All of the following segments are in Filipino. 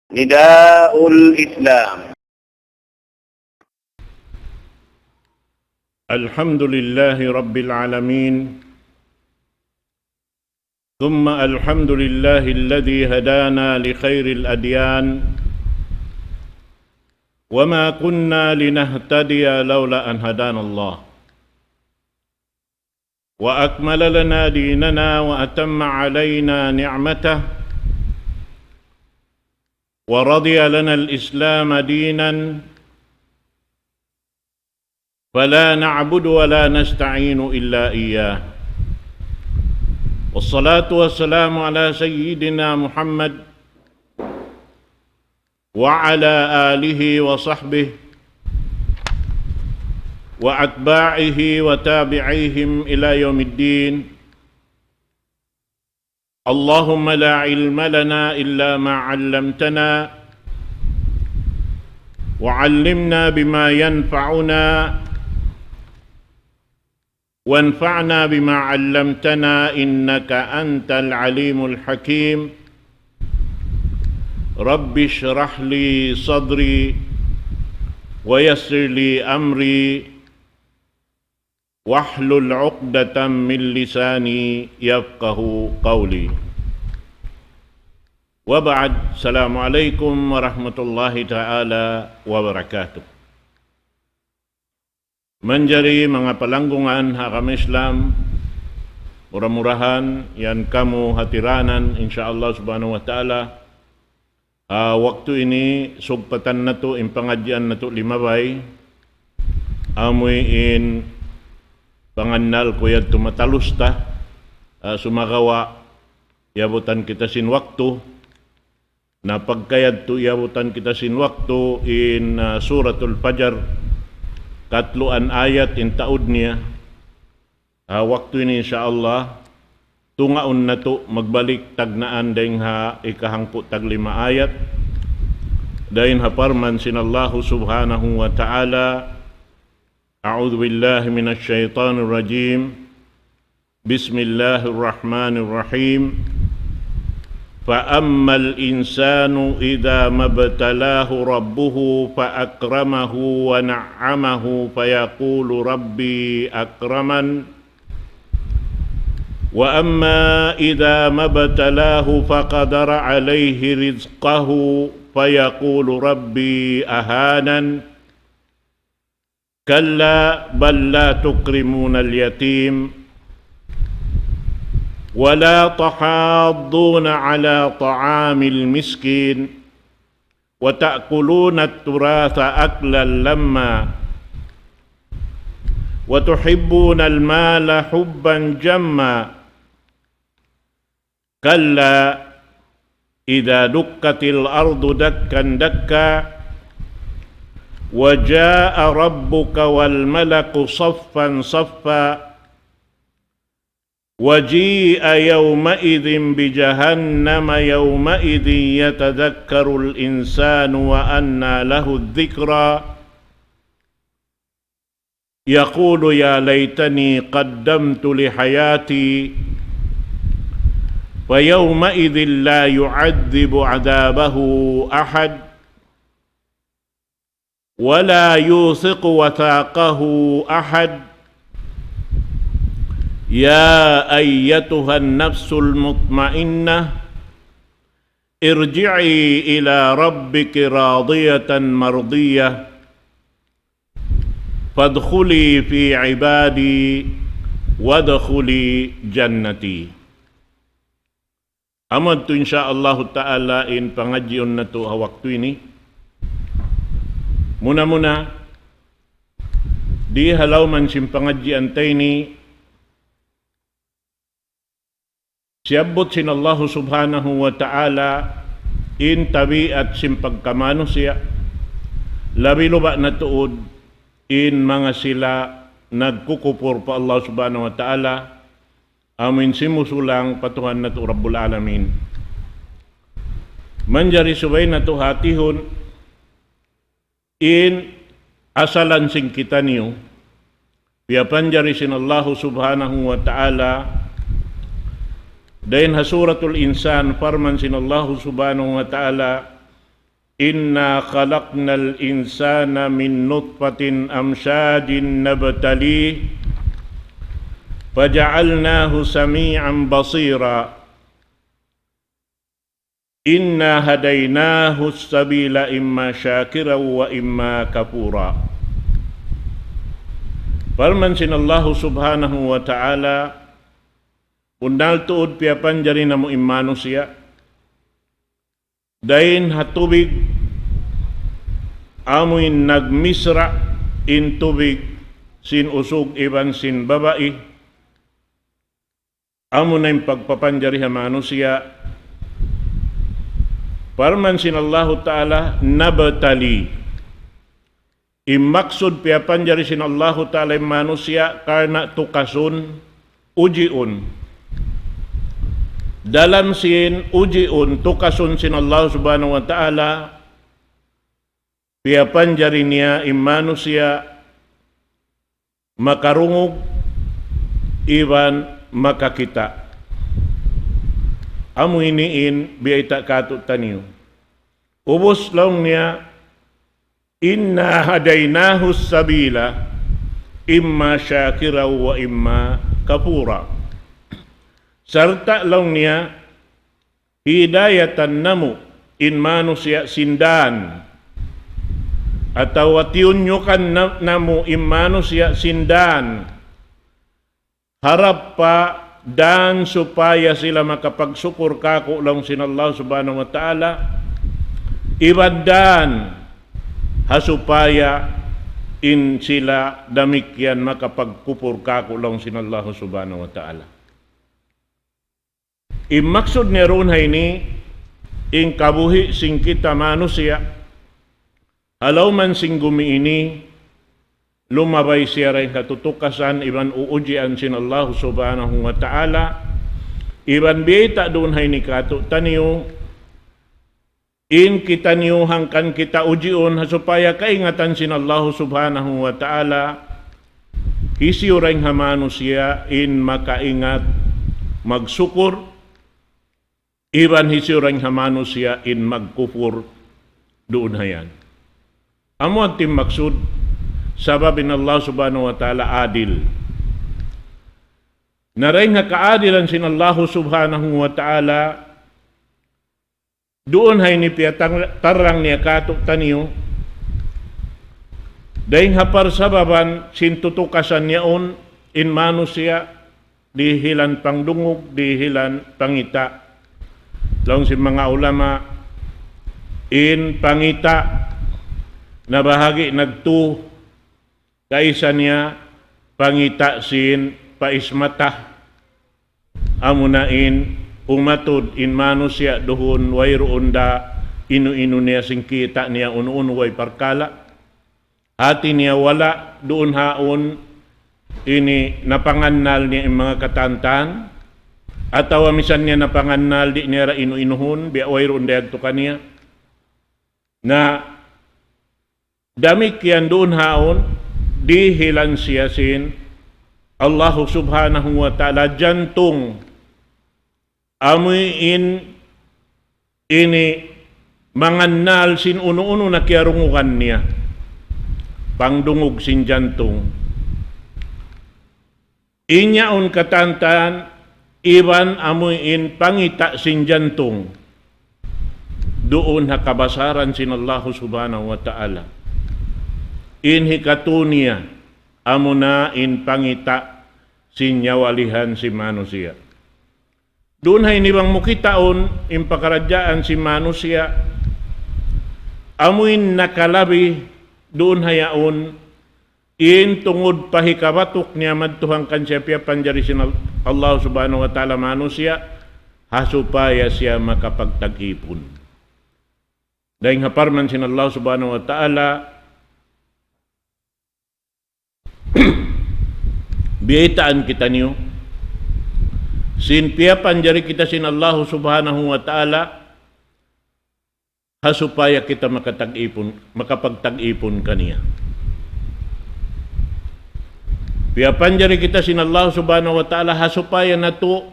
نداء الإسلام. الحمد لله رب العالمين، ثم الحمد لله الذي هدانا لخير الأديان، وما كنا لنهتدي لولا أن هدانا الله، وأكمل لنا ديننا وأتم علينا نعمته، ورضي لنا الإسلام دينا، فلا نعبد ولا نستعين إلا إياه. والصلاة والسلام على سيدنا محمد وعلى آله وصحبه وأتباعه وتابعيهم إلى يوم الدين. اللهم لا علم لنا إلا ما علمتنا، وعلمنا بما ينفعنا، وانفعنا بما علمتنا، إنك أنت العليم الحكيم. رب اشرح لي صدري ويسر لي أمري واحلل عقدة من لساني يفقه قولي. وبعد، السلام عليكم ورحمة الله تعالى وبركاته. Menjadi mga palanggungan hakam Islam, murah-murahan yan kamu hatiranan insyaallah subhanahu wa ta'ala. Waktu ini sugpatan na to, impangadyan na to limabay, amoy in pangannal ko yan tumatalusta, sumagawa, yabutan kita sin waktu, na pagkayad to yabutan kita sin waktu in suratul Fajar, katluan ayat in taud niya. Waktu ini insyaallah tungaon na to magbalik tagnaan dahing ha ikahangpo tag 5 ayat dahin ha parman sinallahu subhanahu wa ta'ala. A'udhu billahi minasy syaitanir rajim. Bismillahirrahmanirrahim. فَأَمَّا الْإِنسَانُ إِذَا مَا ابْتَلَاهُ رَبُّهُ فَأَكْرَمَهُ وَنَعَّمَهُ فَيَقُولُ رَبِّي أَكْرَمَنِ وَأَمَّا إِذَا مَا ابْتَلَاهُ فَقَدَرَ عَلَيْهِ رِزْقَهُ فَيَقُولُ رَبِّي أَهَانَنِ كَلَّا بَل لَّا تُكْرِمُونَ الْيَتِيمَ ولا تحاضون على طعام المسكين وتأكلون التراث أكلا لما وتحبون المال حبا جما كلا إذا دكت الأرض دكا دكا وجاء ربك والملك صفا صفا وجيء يومئذ بجهنم يومئذ يتذكر الإنسان وأنى له الذكرى يقول يا ليتني قدمت لحياتي فيومئذ لا يعذب عذابه أحد ولا يوثق وثاقه أحد يا أيتها النفس المطمئنة ارجعي إلى ربك راضية مرضية فادخلي في عبادي وادخلي جنتي. Amantu insyaallah ta'ala in pangajion na to waktu ini. Muna-muna di halaw man sim pangajian tayo ni siyabot sinallahu subhanahu wa ta'ala in tabiat simpagkamano siya labi luba na tuod in mga sila nagkukupor pa Allah subhanahu wa ta'ala amin simusulang patuhan na to Rabbul Alamin. Manjari subay na to hatihon in asalan sing kita niyo piyapanjari sinallahu subhanahu wa ta'ala dahin ha suratul insan farman sinallahu subhanahu wa ta'ala Inna khalaqnal insana min nutfatin amsyadin nabtalih faja'alnahu sami'an basira. Inna hadainahu as-sabila imma syakiran wa imma kafura. Farman sinallahu subhanahu wa ta'ala, undal tuod piapan jari namo manusia, dain hatubig amoy nagmisra in tubig sin usog iban sin babae, amo na yung pagpapanjari ha manusia. Farman sinallahu ta'ala nabtali, imaksud piapan jari sinallahu ta'ala yung manusia karena tukasun ujiun. Dalam sin ujiun tukasun sinallahu subhanahu wa ta'ala, piapan jari niya yung manusia makarungog iban makakita. Amo iniin biya katut taniyo. Ubos lang niya, inna hadainahu sabila imma syakira wa imma kafura. Serta lang niya hidayatan namu in manusia sindan, atau tiunyukan namu in manusia sindan, harap pa dan supaya sila makapagsyukur kako lang sinallahu subhanahu wa ta'ala, ibadan hasupaya in sila damikyan makapagkupur kako lang sinallahu subhanahu wa ta'ala. Imaksud niya ron ni in kabuhi sing kita manusia, halaw man sing gumiini, lumabay siya rin katutukasan, iban uujian sinallahu subhanahu wa ta'ala, iban biyita doon hay ni kato taniyo, in kita niyo hangkan kita ujion supaya kaingatan sinallahu subhanahu wa ta'ala, isiyo rin ha manusia in makaingat magsukur, iban isiyo rin ha manusia in magkufur doon hayan. Amo ang tim maksud, sababin Allah subhanahu wa ta'ala adil. Naray nga kaadilan sinallahu subhanahu wa ta'ala, doon hay ni tarang niya katok taniyo, dahil hapar sababan sintutukasan niyaon in manusia, dihilan pangdungog, dihilan pangita. Lang si mga ulama, in pangita, na bahagi nagtu, kaisa niya pangita sin paismata, amunain umatod in manusia dohon wayroon da inu-inu niya sing kita niya un way parkala, hati niya wala doon haon ini napangannal niya yung mga katantan, atawa misan niya napangannal di niya ra inu-inuhon biya wayroon da yagto kaniya na damik yan doon haon dihilan siya sin Allah subhanahu wa ta'ala jantung amoy ini mangannal sin uno-uno na kiarungukan niya pangdungog sin jantung inyaon katantan iban amoy pangita sin jantung doon hakabasaran sin Allah subhanahu wa ta'ala in hikatunia amuna in pangita sinyawalihan si manusia. Doon hay nibang mukitaon in pakaradyaan si manusia amuin nakalabi doon hayaon in tungod pahikabatok niya madtuhang kansya piya panjari sin Allah subhanahu wa ta'ala manusia hasupaya siya makapagtag-ipon. Dahil haparman sin Allah subhanahu wa ta'ala biyaitaan kita niyo sin piapan jari kita sin Allah subhanahu wa ta'ala hasupaya kita makapagtag-ipon kaniya. Piapan jari kita sin Allah subhanahu wa ta'ala hasupaya nato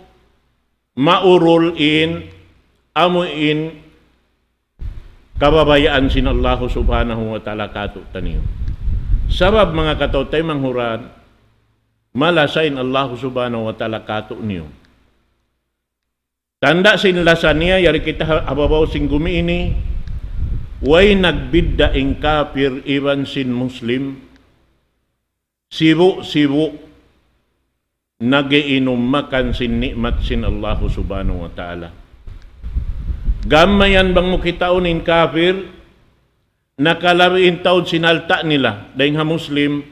maurol in amuin kababayaan sin Allah subhanahu wa ta'ala kato taniyo. Sabab mga katotay manghuran, malasain Allah subhanahu wa ta'ala kato niyo. Tanda sin lasan niya, yari kita hababaw sing gumi ini, way nagbidda ing kafir iban sin Muslim, sibu-sibu, nagiinom makan sin nikmat sin Allah subhanahu wa ta'ala. Gamayan bang mo kitaunin kafir, nakalawiin taon sinalta nila, dahil nga Muslim,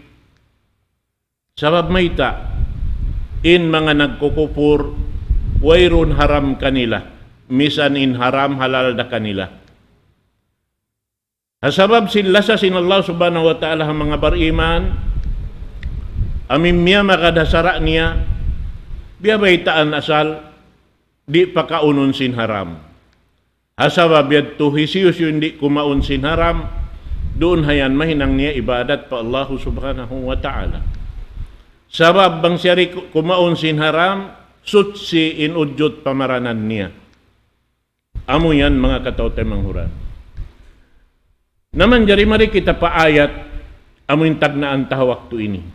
sabab mayta, in mga nagkukupur, wayron haram kanila, misan in haram halal da kanila. Hasabab sila sa sin Allah subhanahu wa ta'ala ang mga bariman, amin miya makadasara niya, biya baytaan asal, di pa kaunon sin haram. Hasabab yadto hisiyos yun di kumaon sin haram, doon hayan mahinang niya ibadat pa Allah subhanahu wa ta'ala. Sabab bang siya kumaon sin haram, sutsi inudyot pamaranan niya. Amo yan mga katawtay manghuran. Naman jari mari kita paayat, amo yung tagnaan taha waktu ini.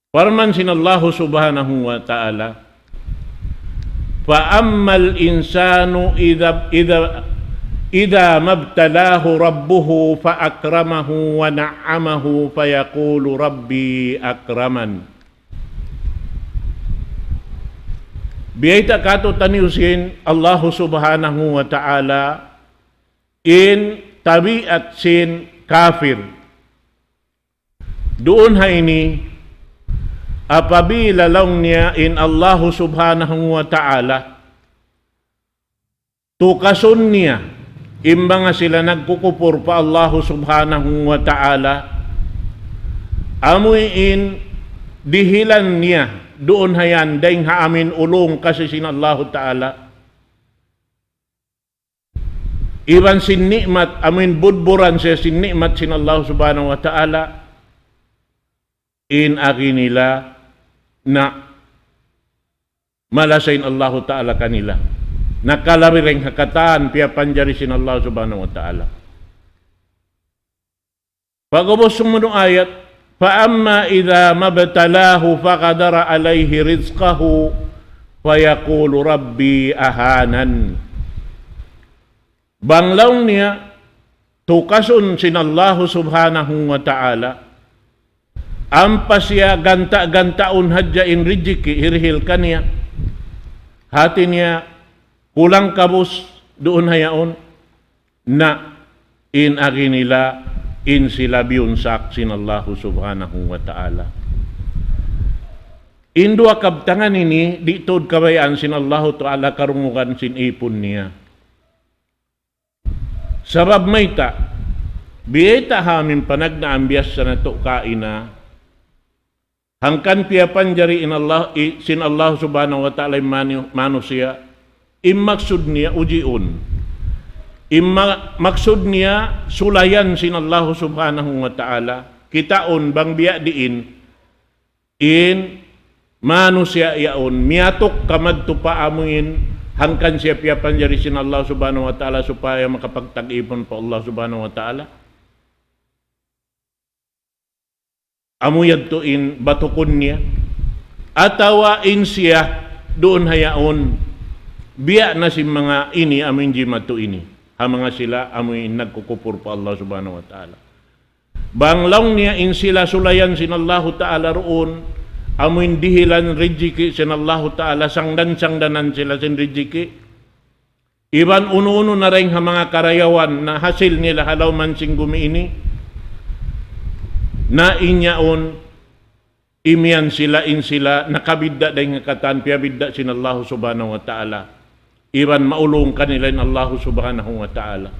Parman sin Allah subhanahu wa ta'ala, فَأَمَّا الْإِنسَانُ إِذَا مَبْتَلَاهُ رَبُّهُ فَأَكْرَمَهُ وَنَعَّمَهُ فَيَقُولُ رَبِّي أَكْرَمَنِ. Biyaita kato taniusin Allah subhanahu wa ta'ala in tabiat sin kafir. Doon ha ini, apabila lang niya in Allah subhanahu wa ta'ala, tukasun niya, imbang sila nagkukupur pa Allah subhanahu wa ta'ala, amuin dihilan niya, doon hayan, daing haamin ulong kasi sin Allah ta'ala. Iban sin nikmat, amin budburan siya sin nikmat sin Allah subhanahu wa ta'ala, in aki nila, na malasain Allah ta'ala kanila. Nakalawiring hakataan, piya panjari sin Allah subhanahu wa ta'ala. Pagubos sumunod ayat, فَأَمَّا إِذَا مَبْتَلَاهُ فَقَدَرَ عَلَيْهِ رِزْقَهُ فَيَقُولُ رَبِّي أَهَانًا. Banglaw niya, tukasun sin Allah subhanahu wa ta'ala, ampas siya ganta-gantaun hadya in rijiki, hirhil kaniya, hati niya, kulang kabus, doon hayaon, na in agi nila, in sila biyunsak sin Allah subhanahu wa ta'ala. Indua kabtangan ini, di tod kabayaan sin Allah ta'ala karungukan sin ipon niya. Sabab mayta, biyeta hamin panagnaambias sa nato kaina, hangkan piya panjari in Allah, sin Allah subhanahu wa ta'ala manusia, maksud niya ujiun. Maksud niya sulayan sin Allah subhanahu wa ta'ala, kitaon bang biya diin, in manusia yaon, miatok kamadto pa amuin, hangkan siya piya panjari sin Allah subhanahu wa ta'ala, supaya makapagtag-ipon pa Allah subhanahu wa ta'ala. Amuyad to in batukon niya, atawain siya doon hayaon, biya na si mga ini amin jima to ini, ha mga sila amin nagkukupur pa Allah subhanahu wa ta'ala. Banglaw niya in sila sulayan sin Allah ta'ala roon, amin dihilan rijiki sin Allah ta'ala, sangdan-sangdanan sila sin rijiki. Iban uno-uno na rin ha mga karayawan na hasil nila halaw man sing gumi ini, na inyaon imian sila in sila nakabidda dahil nga katan piyabidda sin Allah subhanahu wa ta'ala, iban maulong kanila in Allah subhanahu wa ta'ala.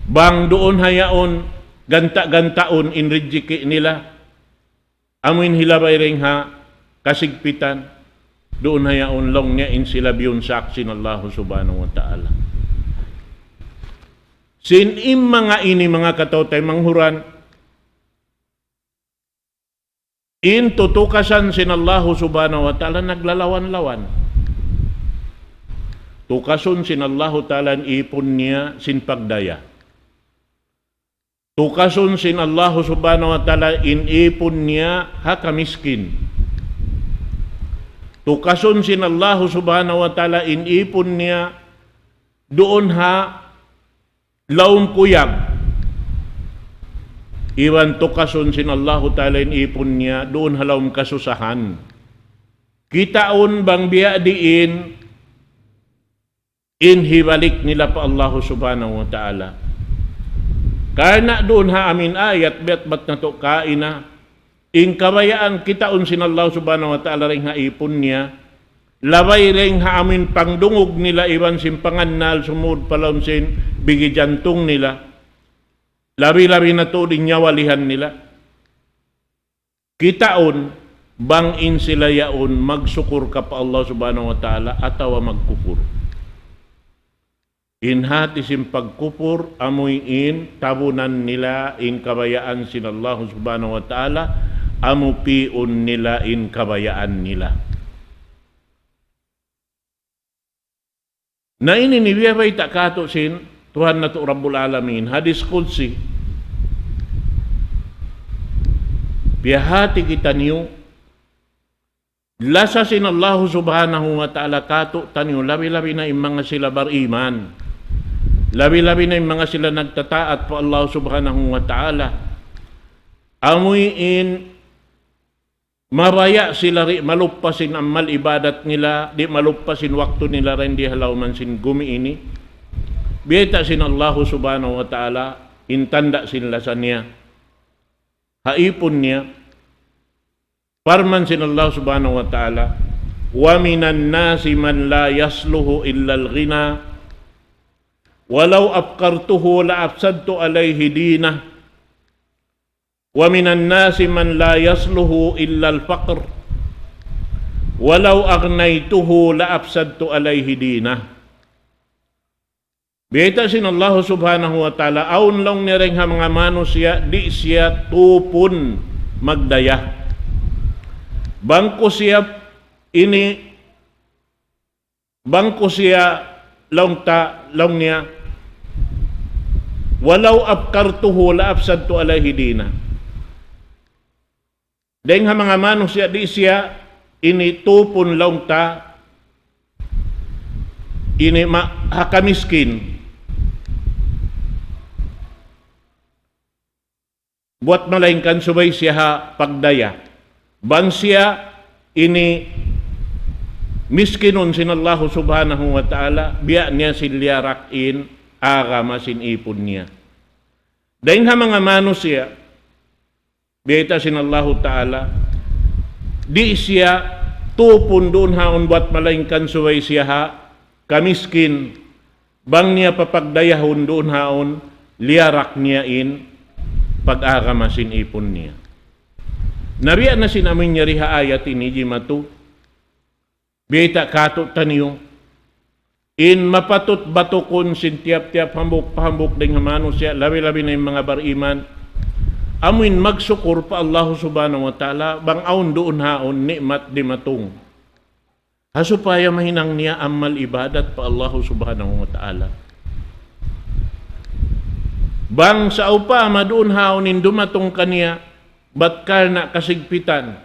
Bang doon hayaon ganta-gantaon in rijiki nila, amin hilabay ring ha kasigpitan, doon hayaon long niya in sila biyunsak sin Allah subhanahu wa ta'ala. Sin mga ini mga katawtay manghuran, in tutukasan sin Allah subhanahu wa ta'ala naglalawan-lawan. tukason sin Allahu Ta'ala ipon niya sin pagdaya. Tukason sin Allah subhanahu wa ta'ala inipon niya hakamiskin. Tukason sin Allah subhanahu wa ta'ala inipon niya doon ha laom kuyab. Iwan tukason sin Allah ta'ala inipon niya doon ha laom kasusahan. Kitaon bang biya diin inhibalik nila pa Allah subhanahu wa ta'ala. Karena doon ha amin ayat bet bat na to kaina in kabayaan kitaon sin Allah subhanahu wa ta'ala ring ha ipon niya labay ring ha amin pangdungog nila iwan simpangan nal sumud palom sin bigi jantong nila labi-labi na to din nyawalihan nila kitaon bang in sila yaon magsukur ka pa Allah subhanahu wa ta'ala atawa magkupur. Inhati sim pagkupur amoy in tabunan nila in kabayaan sin Allah subhanahu wa ta'ala amo piun nila in kabayaan nila. Na ini ni biyabay takato sin Tuhan na to Rabbul Alamin hadis Qudsi biyahati kita niyo lasa sin Allah subhanahu wa ta'ala kato taniyo labi-labi na yung mga sila bariman. Labi-labi na yung mga sila nagtataat po Allah subhanahu wa ta'ala. Amoy in maraya sila rin, malupasin ang malibadat nila, di malupasin waktu nila rin di halaw man sin gumi ini. Biyeta sin Allah subhanahu wa ta'ala, intanda sila sa niya. Haipon niya. Parman sin Allah subhanahu wa ta'ala, wa minan nasi man la yasluhu illa al-ghina walau afkartuhu la afsadtu alayhi dinah wa minan nasi man la yasluhu illa al-faqr walau aghnaytuhu la afsadtu alayhi dinah. Biyeta sin Allah subhanahu wa ta'ala aun lang nireng ha mga manusia di siya tupon magdaya bangko siya long niya walau afkartuhu la afsadtu alayhi dina. Deng ha mga manusia di siya ini tupon long ta ini hakamiskin buat malaingkan subay siya ha pagdaya bang siya ini miskinon sin Allah subhanahu wa ta'ala biya niya silyarakin agama sin ipon niya. Dahil ha mga manusia biyeta sin Allah ta'ala di siya tupon doon haon buat malaingkan suway siya ha kamiskin bang niya papagdayahon doon haon liyarak niya in pag-agama sin ipon niya. Nabiya na sinamin niya riha ayat ini jimatu biyeta kato taniyo in mapatut batukon sin tiap-tiap hambuk-hambuk ding manusia labi-labi na yung mga bariman amin magsukur pa Allah subhanahu wa ta'ala bang aun doon haon nikmat di matung hasupaya mahinang niya amal ibadat pa Allah subhanahu wa ta'ala bang sa upa madoon haon in dumatong kaniya batkal na kasigpitan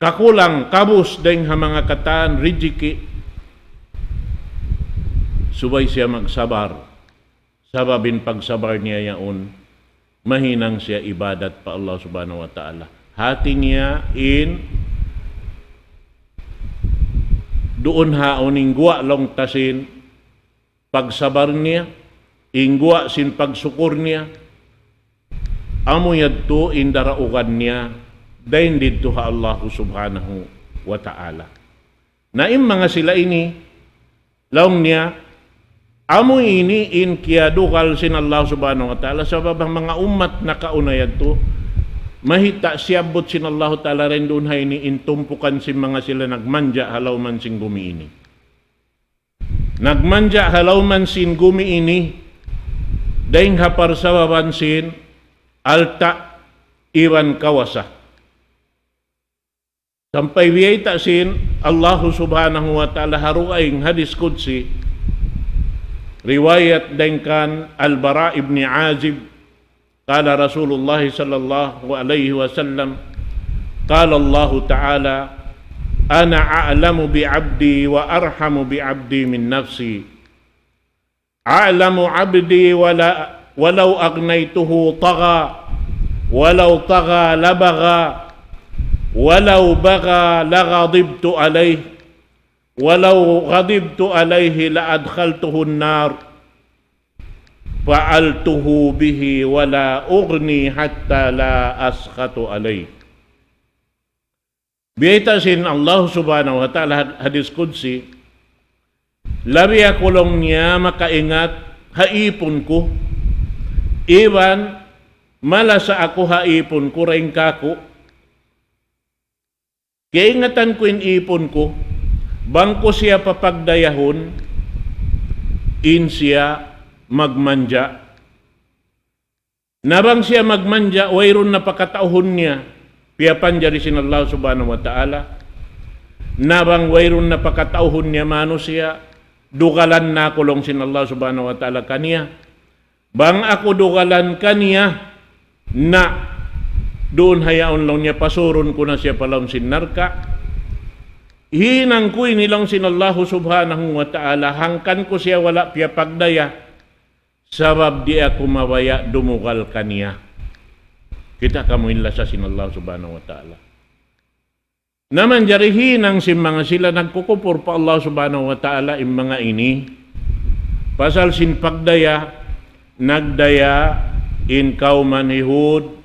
kakulang kabus ding ha mga katan rijiki subay siya magsabar sababin pagsabar niya yaon mahinang siya ibadat pa Allah subhanahu wa ta'ala hati niya in doon haon ingwa long tasin pagsabar niya ingwa sin pagsukur niya amo yadto indaraugan niya dahin dito ha Allah subhanahu wa ta'ala. Naim mga sila ini laong niya amo ini in kiadukal sin Allah subhanahu wa ta'ala sa babang mga umat na kaunayad to mahita siyabot sin Allah ta'ala rin doon ha ini intumpukan sin mga sila nagmanja halaw man sin gumi ini. Nagmanja halaw man sin gumi ini dahin hapar sa babansin alta iwan kawasa. Sampai biyayta sin Allah subhanahu wa ta'ala haruaing hadis qudsi riwayat dengkan Al-Bara ibn Azib qala Rasulullah sallallahu alaihi wasallam qala Allah ta'ala ana a'lamu bi'abdi wa arhamu bi'abdi min nafsi a'lamu 'abdi walau agnaituhu tagha walau tagha labagha walau bagha laghadibtu alayhi walau ghadibtu alayhi la adkhaltuhu an-nar fa'altuhu bihi wala ughni hatta la askhatu alayhi. Biyaytasin Allah subhanahu wa ta'ala hadis qudsi, labi akulong niya makaingat haipon ko iwan malasa ako haipon ko rin kako. Kaingatan ko ipon ko, bangko siya papagdayahon, in siya magmanja. Nabang siya magmanja, wayron na pakatauhon niya, piyapan jari sin Allah subhanahu wa ta'ala. Nabang wayron na pakatauhon niya, mano siya, dugalan na kulong sin Allah subhanahu wa ta'ala kaniya. Bang ako dugalan kaniya, na doon hayaon lang niya pasuron ko na siya palang sinarka. Hinang ko inilang sin Allah subhanahu wa ta'ala, hangkan ko siya wala piya pagdaya, sabab di ako mawaya dumugal kaniya. Kita kamuinla sa sin Allah subhanahu wa ta'ala. Naman jari hinang sin mga sila nagkukupur pa Allah subhanahu wa ta'ala in mga ini, pasal sin pagdaya, nagdaya in kauman Hud,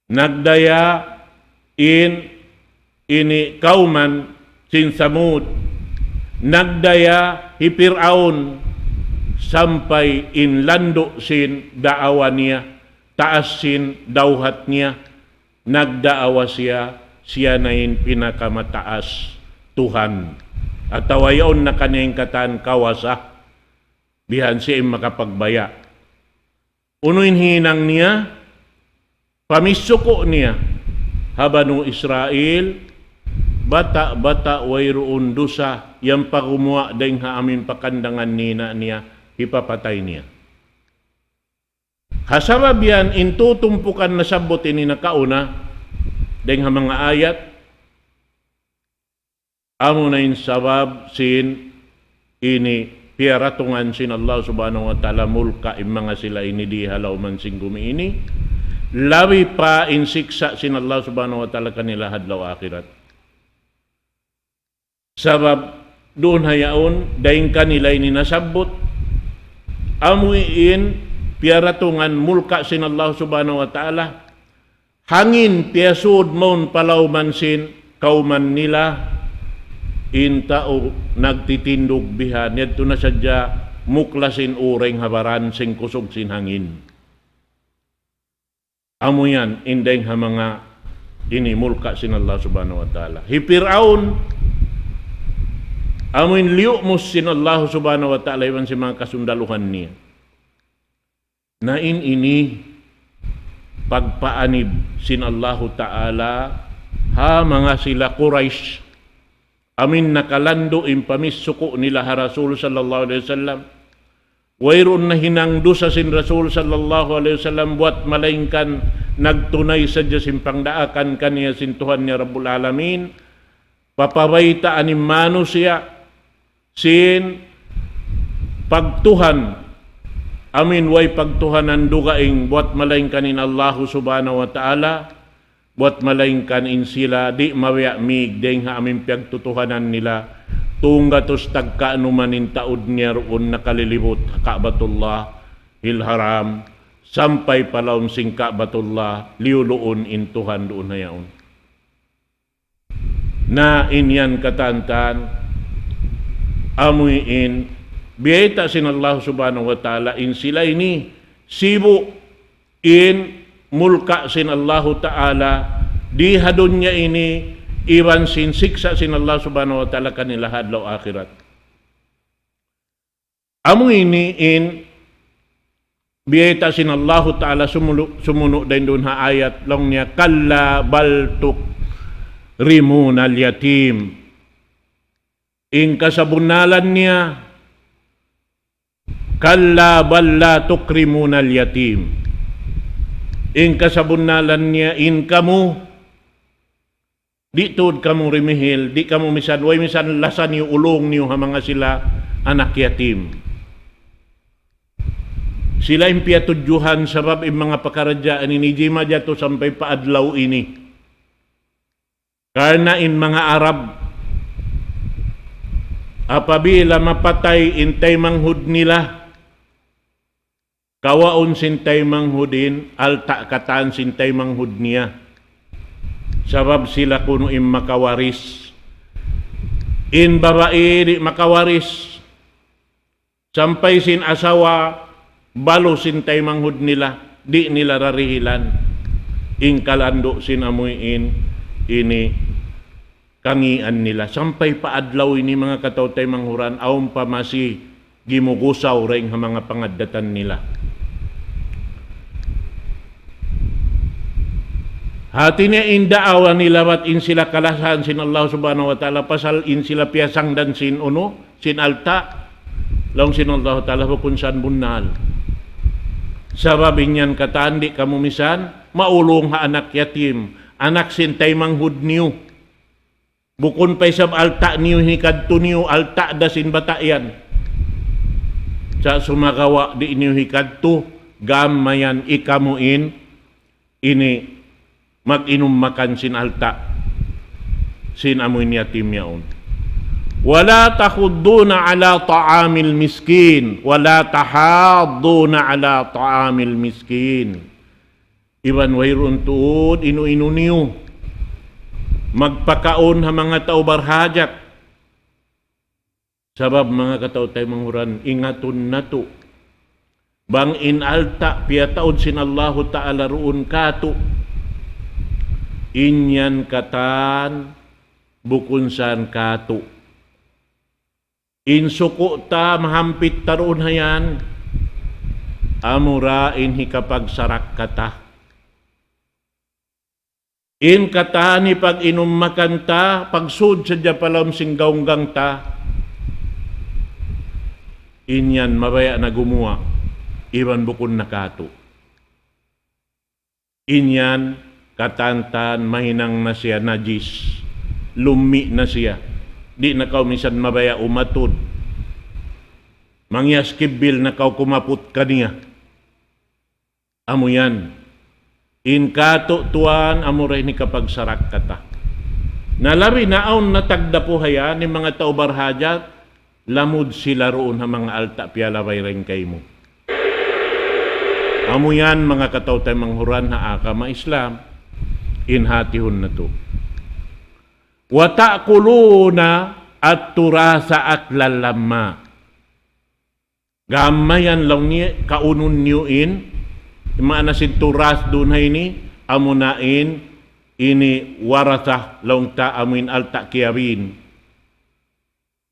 nagdaya ini kauman sin Samud, nagdaya hi Fir'aun sampai in lando sin daawa niya, taas sin dawhat niya, nagdaawa siya na in pinakamataas Tuhan. At tawayon na kaniyang katan kawasa, bihan siya makapagbaya. Unuin hinang niya, pamisuko niya, habanu Israel, bata-bata wayroon dusa, yang pagumuwa dahing haamin pakandangan nina niya, ipapatay niya. Hasabab yan, intutumpukan na sabot ini na kauna, dahing mga ayat, amo na in sabab sin ini piaratungan sin Allah subhanahu wa ta'ala mulka in mga sila ini di halaw man singgumi ini, labi pa insiksa sin Allah subhanahu wa ta'ala kanila hadlaw akhirat. Sabab doon hayaon daing kanila ini nasabot amuin piaratungan mulka sin Allah subhanahu wa ta'ala, hangin piasud mon palaw man sin kauman nila in tao nagtitindog bihan yadto na sadya muklasin ureng habaran sing kusog sin hangin. Amo yan, indeng ha mga inimulka sin Allah subhanahu wa ta'ala. Hi Fir'aun, amoin liumus sin Allah subhanahu wa ta'ala iwan si mga kasundaluhan niya. Na ini pagpaanib sin Allah ta'ala ha mga sila Quraysh, amin nakalando impamisuko nila ha Rasul sallallahu alaihi wasallam. Wayron na hinangdo sa sin Rasul sallallahu alaihi wasallam buat malaingkan nagtunay sa Diyos impangdaakan kaniya sin Tuhan niya Rabbul Alamin. Papabayta anim mano siya sin pagtuhan. Amin way pagtuhanan dugaing buat malaingkan in Allah subhanahu wa ta'ala, buat malaingkan in sila di mawiyamig deng ha amin pagtutuhanan nila. Tungga tos tagkaanumanin taod niya roon nakalilibot Ka'batullah Hilharam sampai palawm sing Ka'batullah liuluon in Tuhan doon hayaon. Na inyan katantan amuin biyayta sin Allah subhanahu wa ta'ala in sila ini sibu in mulka sin Allah ta'ala di hadon niya ini iwan sin siksa sin Allah subhanahu wa ta'ala kanila hadlaw akhirat. Amo ini in biyayta sin Allah ta'ala sumuno din doon ha ayat lang niya kalla baltuk tukrimuna al-yatim. In kasabunalan niya, kalla bal la tukrimuna al-yatim. In kasabunalan niya, in kamu, di tuod kamu rimihil, di kamu misan, way misan lasan niyo, ulong niyo, mga sila anak yatim. Sila impiatudyuhan sabab yung mga pakaradyaan ini, di madyato sampay paadlaw ini. Karena in mga Arab, apabila mapatay intay manghud nila, kawaon sintay manghudin, alta kataan sintay manghud niya. Sabab sila kuno im makawaris. In babae di makawaris. Sampay sin asawa, balo sintay manghud nila, di nila rarihilan. In kalando sinamuin ini kangian nila. Sampay paadlaw ini mga katawtay manghuran, aum pa masi gimugusaw ring mga pangaddatan nila. Hati niya indaawan nila wat in sila kalasan sin Allah subhanahu wa ta'ala pasal in sila piasang dan sin uno, sin alta, laung sin Allah ta'ala bukun san bunal. Sabab inyan katandi kamumisan, maulong ha anak yatim, anak sintay manghud niyo. Bukun pa isab alta niyo hikadto niyo, alta da sin batayan. Sa sumagawa di niyo hikadto, gamayan ikamuin, ini mag-inom makan sin alta, sin amuin yatim yaon. Wala takhudduna ala ta'amil miskin, wala tahadduna ala ta'amil miskin. Iban wayrun tuod, inu-inu niyo, magpakaon ha mga tao barhajat. Sabab mga katao tayo manghuran, ingatun na to. Bang inalta, piyataod sin Allahu ta'ala ruun kato. Inyan katan, bukunsan kato. Insuko ta, mahampit taroon hayan, amurain hikapag sarak kata. In kata ni pag inumakan ta, pagsud sa japalam singgaunggang ta, inyan mabaya na gumawa, iban bukun na kato. Inyan katantan mahinang na siya najis, lumi na siya. Di na kau misan mabaya umatod. Mangyaskibil na kau kumaput kaniya. Amo yan. In kato tuan, amo rin ni kapag sarak kata. Nalabi naon na tagdapuhaya ni mga tao barhajat, lamud sila roon ha mga alta piyalaway rin kay mo. Amo yan mga katawtay manghuran na akama Islam, inhatihon na to. Wa ta'kuluna at turasa at lalama. Gamayan lang niya, kaunun niyo in, maanasin turas doon hay ni, amunain, ini warasa lang ta amin alta kiyarin.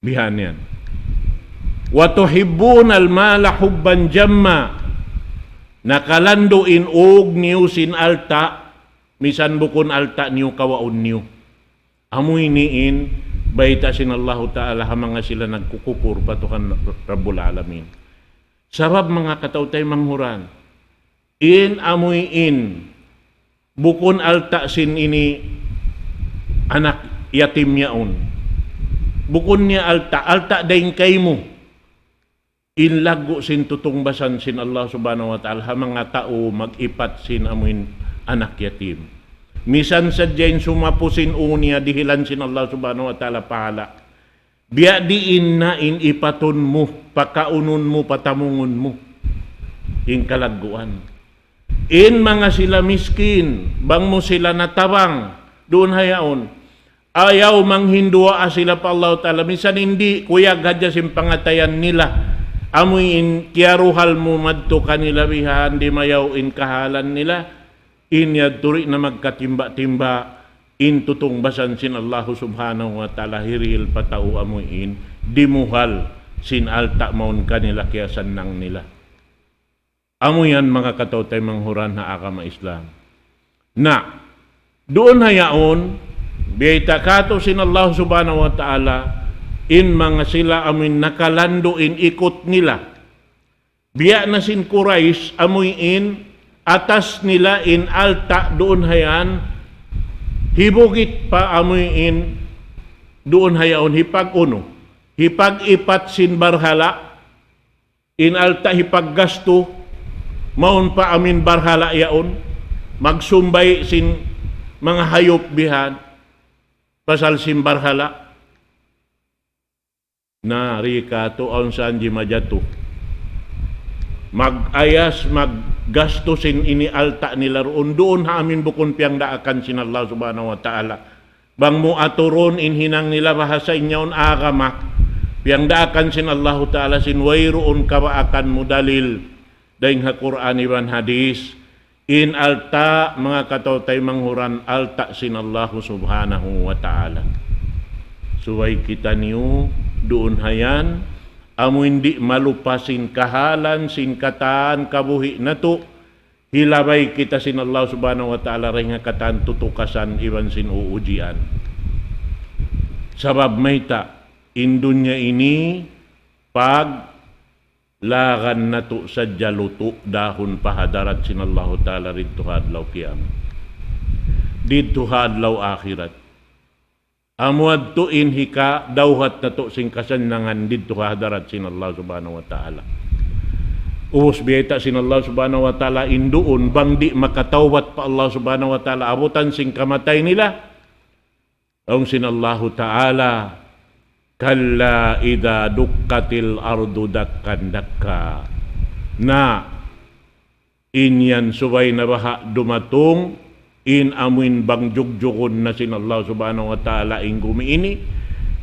Bihan yan. Wa tuhibbun al-mala hubban jamma. Nakalando in og niyo sin alta, misan bukon alta niyo kawaon niyo. Amoy niin, baita sin Allah Ta'ala mga sila nagkukukur patukan Rabbul Alamin. Sabab mga katawtay manghuran, in amoy in, bukon alta sin ini anak yatim yaon. Bukon niya alta daing kay mo. In lago sin tutungbasan sin Allah Subhanahu wa Ta'ala mga tao mag-ipat sin amoy anak yatim. Misan sa dyan sumapusin unia dihilan sin Allah subhanahu wa ta'ala pahala. Biya diin na in ipaton mo, pakaunon mo, patamungon mo. In kalaguan. In mga sila miskin, bang mo sila natabang, doon hayaon. Ayaw manghindua sila pa Allah ta'ala. Misan hindi, kuya gadya sin pangatayan nila. Amoy in kiaruhal mo madto kanila bihan, di mayaw in kahalan nila. Inyad turi na magkatimba-timba in tutungbasan sin Allah subhanahu wa ta'ala hiril patao amuin dimuhal sin alta maun kanila kiyasan nang nila. Amuyan mga katawtay manghuran na akama Islam. Na doon hayaon Biyayta kato sin Allah subhanahu wa ta'ala, in mga sila amin nakalando in ikot nila. Biya na sin Quraish amoy in atas nila in alta doon hayan, hibugit pa amoy in doon hayaon hipag uno, hipag ipat sin barhala, in alta hipag gasto, maun pa amin barhala yaon, magsumbay sin mga hayop bihan, pasal sin barhala, na rikato aun saan di majato. Mag-ayas, maggastusin ini alta nila roon. Doon ha amin bukon piyang daakan sin Allah subhanahu wa ta'ala. Bang mo aturon in hinang nila bahasa inyaon agamak. Piyang daakan sin Allah ta'ala sin wayroon kabaakan mo dalil. Dahing ha Quran iban hadis. In alta mga katotay manghuran alta sin Allah subhanahu wa ta'ala. Suway kita niyo doon hayan. Amo hindi malupasin kahalan, sin kataan, kabuhi na to, hilabay kita sin Allah subhanahu wa ta'ala rin nga kataan tutukasan iban sin uujian. Sabab may ta, indunya ini, pag lagan na to sa jaluto, dahon pahadarat sin Allah ta'ala rito hadlaw kiyam. Dito hadlaw akhirat. Amuad to in hika dawhat na to sing kasanangan dito hadarat sin Allah subhanahu wa ta'ala. Ubos biyeta sin Allah subhanahu wa ta'ala induon bang di makatawat pa Allah subhanahu wa ta'ala abutan sing kamatay nila. Ang sin Allah ta'ala kalla idha dukkatil ardu dakkan dakka na inyan subay na baha dumatong in amuin bang jugjukon na sin Allah subhanahu wa ta'ala in gumiini,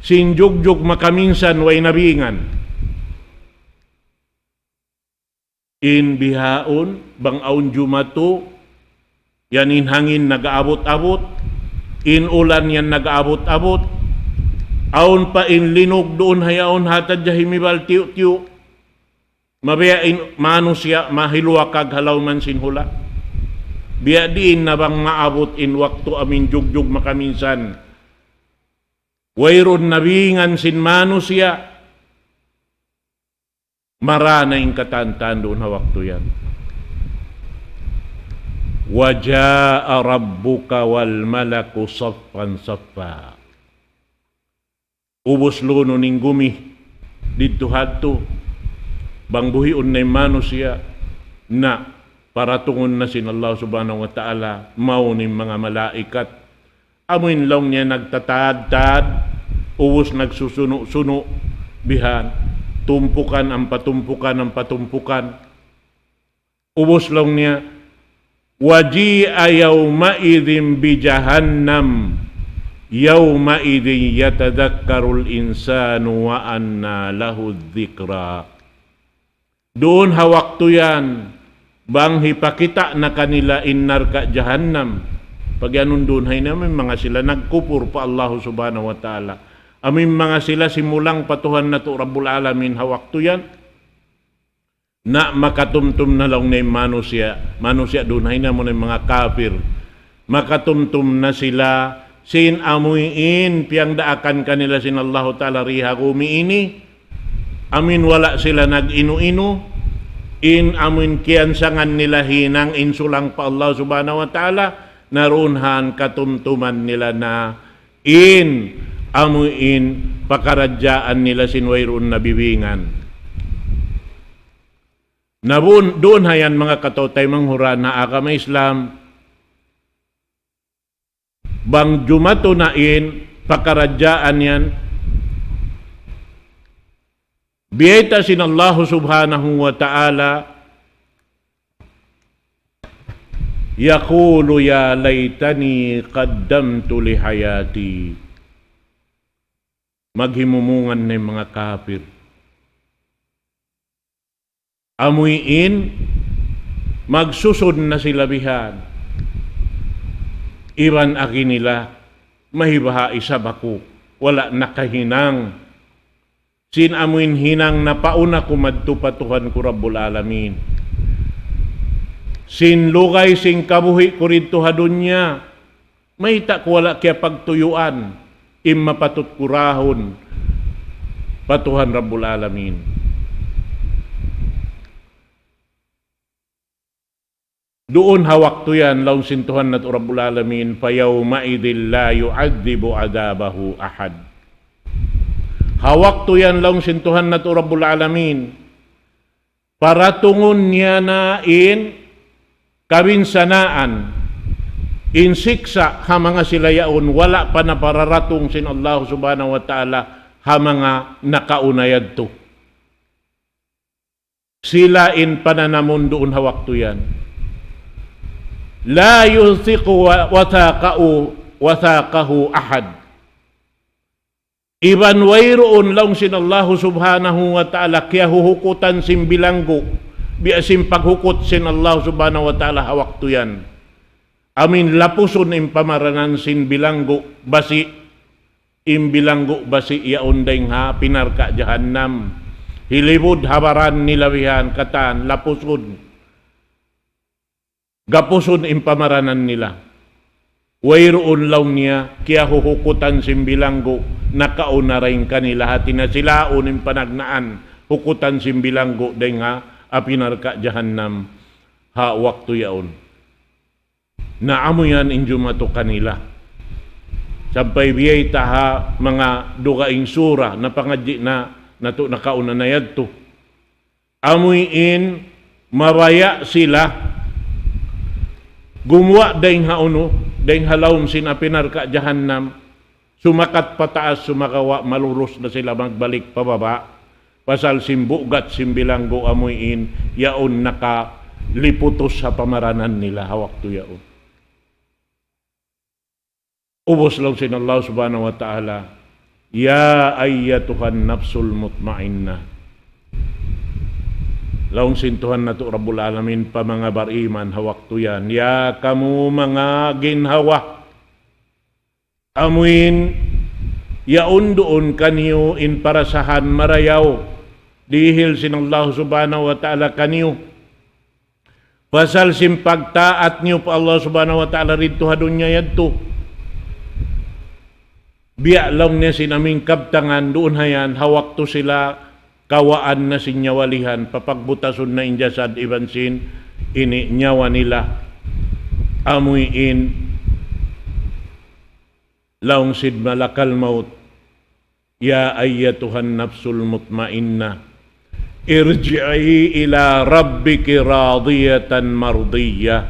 sin jugjuk makaminsan way nabingan. In bihaon, bang aun jumato, yan in hangin nagaabot-abot, in ulan yan nagaabot-abot, aun pa in linog doon hayaon hatad jahimibal tiyo-tiyo, mabaya in manusya mahilwa kag halaw man sin hula. Biya diin na bang maabot in waktu amin jugjug makaminsan. Wayron nabingan sin manusya. Marana in katantan doon na waktu yan. Waja'a rabbuka wal malaku saffan saffa. Ubos luno ning gumi. Dito hadto. Bang buhiun na manusya na para tungon na sin Allah subhanahu wa ta'ala mauning mga malaikat. Amuin lang niya nagtatad-tad, uwos nagsusuno-suno, bihan, tumpukan ang patumpukan. Uwos lang niya, waji'a yawma idhin bi jahannam, yawma idhin yatadakkarul insanu wa anna lahu dhikra. Doon hawakto yan, bang hipakita na kanila innar ka jahannam. Pag yanun doon hay namin mga sila nagkupur pa Allah subhanahu wa ta'ala. Amin mga sila simulang patuhan na to Rabbul Alamin hawak to yan. Na makatumtum na lang na manusya. Manusya doon hay na mo na mga kafir. Makatumtum na sila sin amuin piyang daakan kanila sin Allah ta'ala riha kumiini. Amin wala sila nag-inu-inu. In amin kiyansangan nila hinang insulang pa Allah subhanahu wa ta'ala, narunhan katumtuman nila na in amuin pakaradyaan nila sinwayroon na bibingan. Doon hayan mga katotay manghura na agama Islam, bang jumato na in pakaradyaan yan, biyayta sin Allah subhanahu wa ta'ala yaqulu ya laytani qaddamtu li hayati. Maghimumungan na mga kafir. Amuyin, magsusod na sila bihan. Iban aki nila, mahibaha isa bako, wala nakahinang. Sin amuin hinang na pauna kumadto patuhan ko Rabbul Alamin. Sin lugay sing kabuhi ko rito hadunya. Mahita ko wala kaya pagtuyuan, mapatut kurahon, patuhan Rabbul Alamin. Doon hawak to yan, laung sintuhan na to Rabbul Alamin, payawma idil la yu'adzibu adabahu ahad. Hawak to yan, laung sintuhan na to Rabbul Alamin, para tungon niya na kabinsanaan, siksa ha mga silayaon, wala pa na pararatong sin Allah subhanahu wa ta'ala ha mga nakaunayad to. Sila pananamon doon hawak to yan. La yuthiqu wathaqahu ahad. Iban wayroon laung sin Allah subhanahu wa ta'ala kaya huhukutan simbilanggo biasim paghukot sin Allah subhanahu wa ta'ala hawak to yan. Amin lapuson pamaranan sin bilanggo basi imbilanggo basi yaundeng ha pinarka jahannam. Hilibod habaran nilawihan katan lapuson gapuson pamaranan nila. Wayroon law niya kaya huhukutan simbilanggo nakauna rin kanila hati na silaon panagnaan hukutan simbilanggo deng ha apinarka jahannam ha waktu yaon. Naamo yan injumato kanila. Sampay biyay taha mga dugaing sura na pangadji na nato nakauna na yadto. Amoy mabaya sila gumuwa dahing hauno, dahing halawm sinapinarka jahannam, sumakat pataas, sumakawa, maluros na sila magbalik pababa, pasal simbugat simbilanggo amuyin, yaon nakaliputos sa pamaranan nila, hawak to yaon. Ubos lang sin Allah subhanahu wa ta'ala, ya ayyatuhan nafsul mutmainnah. Laung sintuhan na to Rabbul Alamin pa mga bariman hawak to yan. Ya kamu mga ginhawa. Amuin yaon doon kaniyo parasahan marayaw. Dihil sin Allah subhanahu wa ta'ala kaniyo. Pasal simpagtaat niyo pa Allah subhanahu wa ta'ala rito hadunya yadto. Biya lang niya sinaming kabtangan doon hayan hawak to sila kawaan na sinyawalihan, papagbutason na injasad ibansin, ini nyawa nila, amuyin, laung sid malakal maut, ya ayyatuhan nafsul mutmainnah, irji'i ila rabbiki radiyatan mardiyah.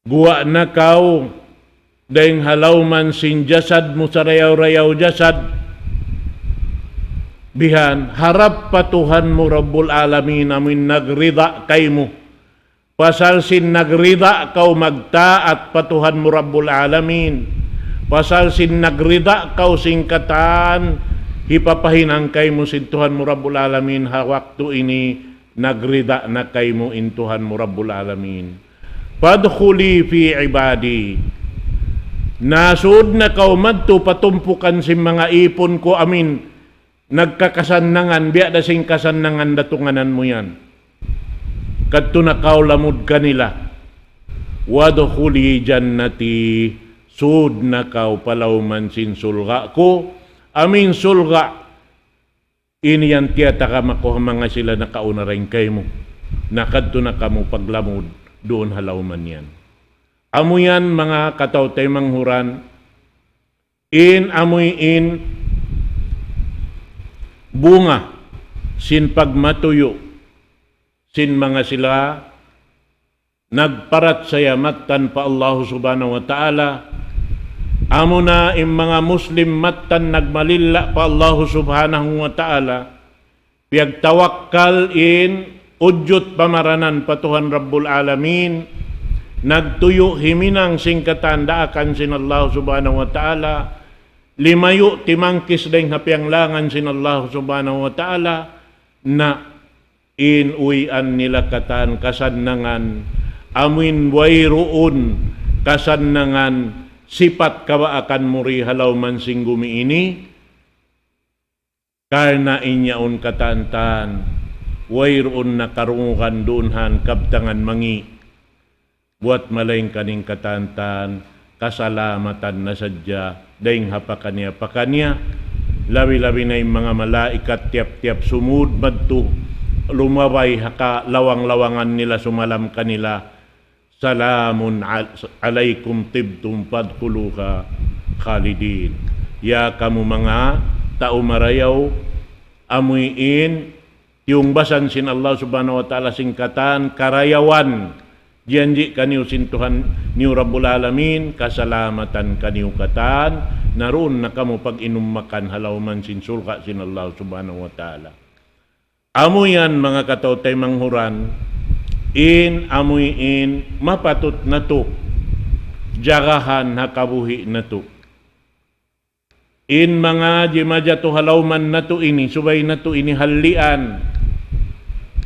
Guwa na kau, dahing halawman sin jasad mo sa rayaw-rayaw jasad, bihan, harap patuhan mo Rabbul Alamin amin nagrida kay mo. Pasal sin nagrida kau magtaat patuhan mo Rabbul Alamin. Pasal sin nagrida kau singkatan hipapahinang kay mo sintuhan mo Rabbul Alamin hawak to ini nagrida na kay mo intuhan mo Rabbul Alamin. Padkhuli fi ibadi. Nasud na kau madto patumpukan sin mga ipon ko amin. Nagkakasannangan, biya da sing kasannangan datunganan mo yan. Kadto na kaulamod kanila. Wadkhuli jannati, sud na kau palawman sin sulga ko. Amin sulga, ini yan tiyata ka makuha mga sila na kauna rin kay mo. Nakadto na kamo paglamod, doon halawman yan. Amo yan mga katawtay manghuran, amoy bunga, sin pagmatuyo, sin mga sila, nagparat sayamat tanpa Allah subhanahu wa ta'ala, amo na mga Muslim matan nagmalilla pa Allah subhanahu wa ta'ala, piyagtawakkal udyot pamaranan patuhan Rabbul Alamin, nagtuyo himinang singkatan daakan sin Allah subhanahu wa ta'ala, limayo timangkis dahing hapianglangan sin Allah subhanahu wa ta'ala na inuwian nila katan kasannangan amin wayroon kasannangan sipat kabaakan muri halaw man sing gumiini karna inyaon katantan wayroon na karungan doonhan kabtangan mangi buat malayng kaning katantan, kasalamatan na sadya, daing hapakanya, labi-labi na yung mga malaikat tiap-tiap sumud madto, lumabay haka lawang-lawangan nila sumalam kanila, salamun alaikum tibtum fadkhuluha khalidin. Ya kamu mga tao marayaw, amuyin yung basan sin Allah subhanahu wa ta'ala singkatan karayawan, janji kaniyo sintuhan niyo Rabbul Alamin, kasalamatan kaniyo katan, naroon na kamo pag inumakan halawman sin sulka sin Allah subhanahu wa ta'ala. Amuyan mga katautay manghuran, amuyin mapatot na to, jagahan hakabuhi na to. Mga jimaja to halawman na to ini, subay na to ini halian,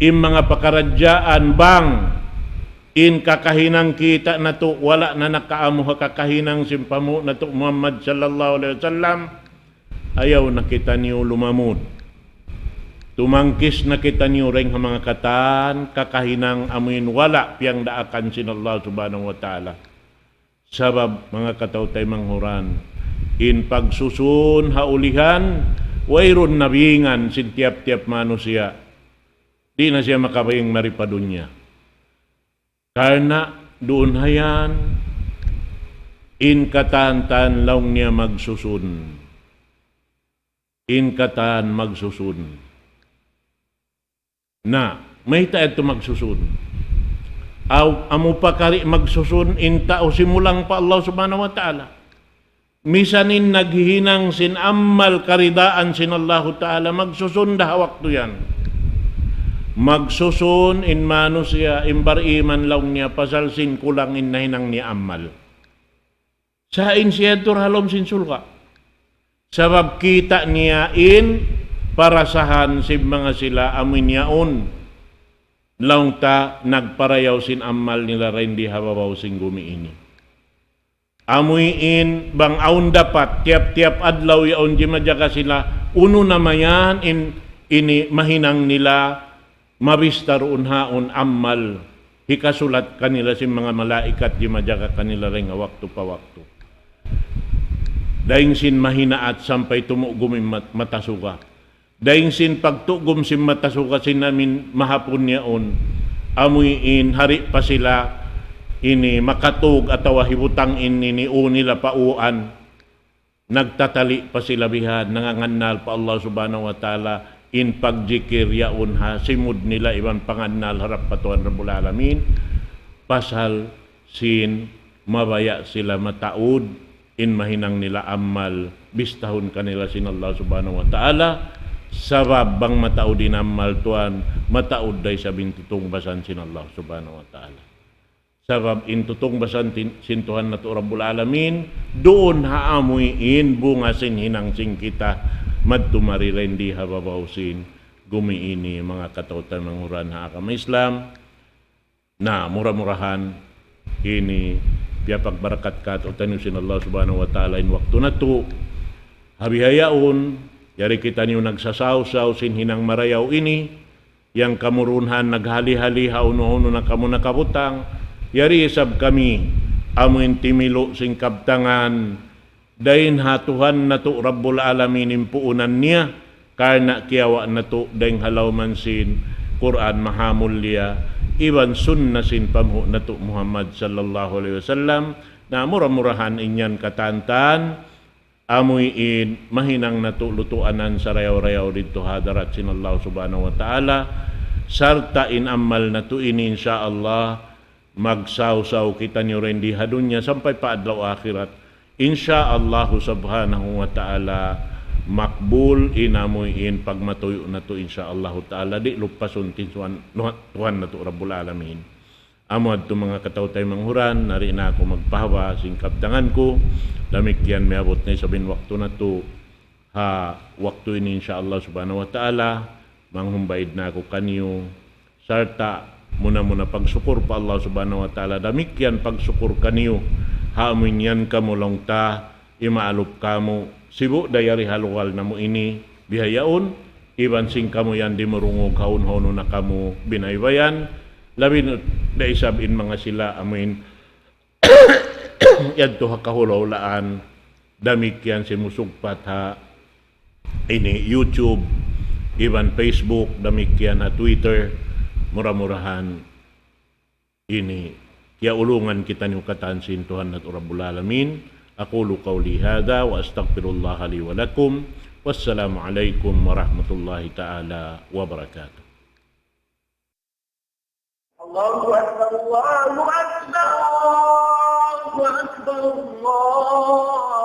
mga pakaradyaan bang, kakahinang kita na to, wala na nakaamu kakahinang simpamu na to Muhammad sallallahu alaihi wasallam, ayaw na kita niyo lumamod. Tumangkis na kita niyo ring mga katan, kakahinang amuin wala piyang daakan sin Allah subhanahu wa ta'ala. Sabab mga katautay manghuran, pagsusun haulihan, wayron nabingan sin tiap-tiap manusia, di na siya makabayang maripadunya. Karena doon hayan, katantan laong niya magsusun. Katan magsusun. Na, may tayo ito magsusun. Amo pa kari magsusun, tao simulang pa Allah subhanahu wa ta'ala. Misanin naghihinang sin ammal karidaan sin Allah ta'ala, magsusun dahawak to yan. Magsusun manusia iman laong niya pasalsin kulang nahinang ni ammal. Sain siya turhalom sin sulka. Sabab kita niya parasahan si mga sila amin yaon. Laong ta nagparayaw sin ammal nila rin di hababaw sin gumi ini. Amuyin bang aun dapat tiap-tiap adlaw yaon di madyaga sila uno namayan ini mahinang nila mabistar unhaon ammal hikasulat kanila si mga malaikat di madyaga kanila rin waktu pa waktu. Daing sin mahinaat sampai tumugum matasuka. Daing sin pagtugum sin matasuka sin namin mahapon niyaon. Amuyin hari pa sila makatug atawa hibutang ni nila pauan. Nagtatali pa sila bihan, nanganganal pa Allah subhanahu wa ta'ala pagjikir yaon ha simud nila iban panganal harap patuan Rabbul Alamin pasal sin mabaya sila mataud mahinang nila amal bistahon kanila sin Allah subhanahu wa ta'ala sabab bang mataud din amal tuan mataud day sa bintutong basan sin Allah subhanahu wa ta'ala sabab intutong basan sin Tuhan na to Rabbul Alamin doon haamuyin bunga sin hinang sing kita madtumari rin di hababawsin gumiini mga katautan manghuran haakam Islam na murah-murahan piapag barakat ka at sin Allah subhanahu wa ta'ala waktu na to habihayaon yari kita niyo nagsasaw-saw sin hinang marayaw yang kamurunhan naghali-hali hauno-huno na kamo nakabutang yari isab kami amuin timilo sing kabtangan dahin hatuhan na to Rabbul Alamin impuunan niya karena kiyawa na to dahin halawman sin Quran mahamulya iban sunna sin pamhu na to Muhammad sallallahu alaihi wasallam na murah-murahan inyan katantan amuyin mahinang na to lutuanan sa rayaw-rayaw dito hadarat sin Allah subhanahu wa ta'ala sarta ammal na to insyaallah magsaw-saw kita niyo rin di hadunya sampai pa adlaw akhirat insyaallah subhanahu wa ta'ala makbul inamuyin pagmatuyo na to insyaallah ta'ala di lupasun tinsuan Tuhan na to Rabbul Alamin amad to mga katautay manghuran nari na ako magpahawa sing kabdangan ko lamikyan may abot na sabin waktu na to waktu ini insyaallah subhanahu wa ta'ala manghumbaid na ako kanyo sarta muna pagsukur pa Allah subhanahu wa ta'ala damikyan pagsukur kanyo haamin yan kamo long ta imaalup kamo sibu dayari haluwal na mo bihayaon iban sing kamo yan di marungog haun-hauno na kamo binaybayan Labin na isabin mga sila amin yadto ha kahulaulaan damik yan si musugpat ha ini YouTube, even Facebook, damik yan ha Twitter, mura-murahan ini kaya ulungan kita niyo katansin Tuhan at Rabbul Alamin. Aqulu qawli hadha wa astaghfirullah li wa lakum. Wassalamu alaikum warahmatullahi ta'ala wabarakatuh. Allahu Akbar, Allahu Akbar, Allahu Akbar, Allah.